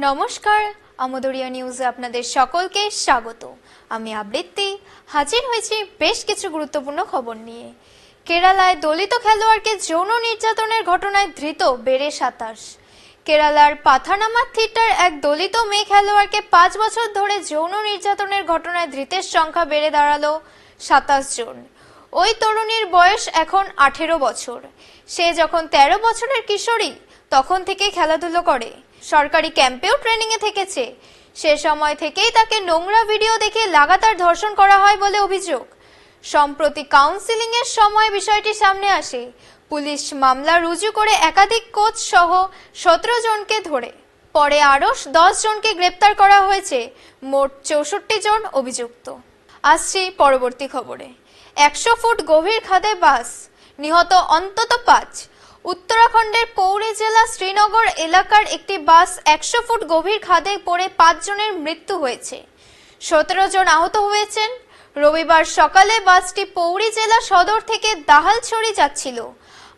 নমস্কার, আমোদরিয়া নিউজে আপনাদের সকলকে স্বাগত। আমি আবৃত্তি হাজির হয়েছি বেশ কিছু গুরুত্বপূর্ণ খবর নিয়ে। কেরালায় দলিত খেলোয়াড়কে যৌন নির্যাতনের ঘটনায় ধৃত বেড়ে 27। কেরালার পাথানামা থিটার এক দলিত মেয়ে খেলোয়াড়কে 5 বছর ধরে যৌন নির্যাতনের ঘটনায় ধৃতের সংখ্যা বেড়ে দাঁড়ালো 27 জন। ওই তরুণীর বয়স এখন 18 বছর। সে যখন 13 বছরের কিশোরী তখন থেকে খেলাধুলো করে, সরকারি ক্যাম্পেও ট্রেনিংয়ে থেকেছে। সে সময় থেকেই তাকে নোংরা ভিডিও দেখে লাগাতার ধর্ষণ করা হয় বলে অভিযোগ। সম্প্রতি কাউন্সিলিং এর সময় বিষয়টি সামনে আসে। পুলিশ মামলা রুজু করে একাধিক কোচ সহ 17 জনকে ধরে পরে আরও 10 জনকে গ্রেপ্তার করা হয়েছে। মোট 64 জন অভিযুক্ত। আসছি পরবর্তী খবরে। 100 ফুট গভীর খাদে বাস, নিহত অন্তত 5। উত্তরাখণ্ডের পৌরি জেলা শ্রীনগর এলাকার একটি বাস 100 ফুট গভীর খাদে পড়ে 5 জনের মৃত্যু হয়েছে, 17 জন আহত হয়েছেন। রবিবার সকালে বাসটি পৌরি জেলা সদর থেকে দাহালছড়ি যাচ্ছিল।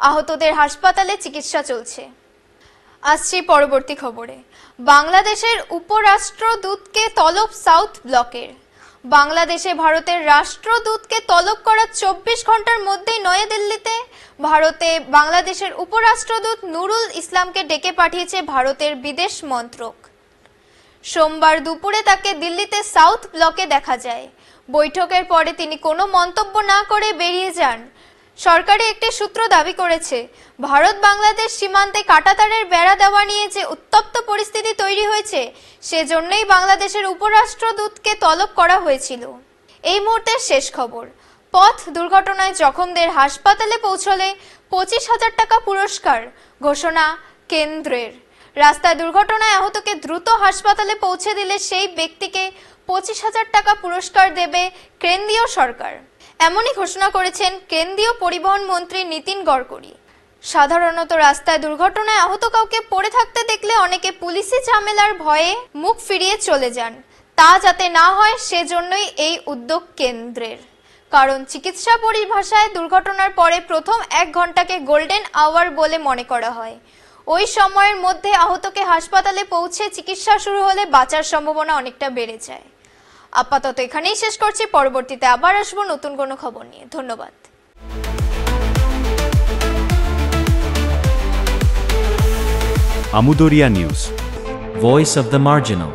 আহতদের হাসপাতালে চিকিৎসা চলছে। আসছি পরবর্তী খবরে। বাংলাদেশের উপরাষ্ট্রদূতকে তলব সাউথ ব্লকের। বাংলাদেশে ভারতের রাষ্ট্রদূতকে তলব করার 24 ঘন্টার মধ্যেই নয়াদিল্লিতে ভারতে বাংলাদেশের উপরাষ্ট্রদূত নুরুল ইসলামকে ডেকে পাঠিয়েছে ভারতের বিদেশ মন্ত্রক। সোমবার দুপুরে তাকে দিল্লিতে সাউথ ব্লকে দেখা যায়। বৈঠকের পরে তিনি কোনো মন্তব্য না করে বেরিয়ে যান। সরকারি একটি সূত্র দাবি করেছে, ভারত বাংলাদেশ সীমান্তে কাঁটাতারের বেড়া দেওয়া নিয়ে যে উত্তপ্ত পরিস্থিতি তৈরি হয়েছে, সেজন্যই বাংলাদেশের উপরাষ্ট্রদূতকে তলব করা হয়েছিল। এই মুহূর্তের শেষ খবর। পথ দুর্ঘটনায় জখমদের হাসপাতালে পৌঁছলে 25,000 টাকা পুরস্কার ঘোষণা কেন্দ্রের। রাস্তায় দুর্ঘটনায় আহতকে দ্রুত হাসপাতালে পৌঁছে দিলে সেই ব্যক্তিকে 25,000 টাকা পুরস্কার দেবে কেন্দ্রীয় সরকার। এমনই ঘোষণা করেছেন কেন্দ্রীয় পরিবহন মন্ত্রী নীতিন গডকরি। সাধারণত রাস্তায় দুর্ঘটনায় আহত কাউকে পড়ে থাকতে দেখলে অনেকে পুলিশি ঝামেলার ভয়ে মুখ ফিরিয়ে চলে যান। তা যাতে না হয় সেজন্যই এই উদ্যোগ কেন্দ্রের। কারণ চিকিৎসা পরিভাষায় দুর্ঘটনার পরে প্রথম 1 ঘন্টাকে গোল্ডেন আওয়ার বলে মনে করা হয়। ওই সময়ের মধ্যে আহতকে হাসপাতালে পৌঁছে চিকিৎসা শুরু হলে বাঁচার সম্ভাবনা অনেকটা বেড়ে যায়। আপাতত এখানেই শেষ করছি। পরবর্তীতে আবার আসবো নতুন কোনো খবর নিয়ে। ধন্যবাদ। Amudoria News, Voice of the Marginal.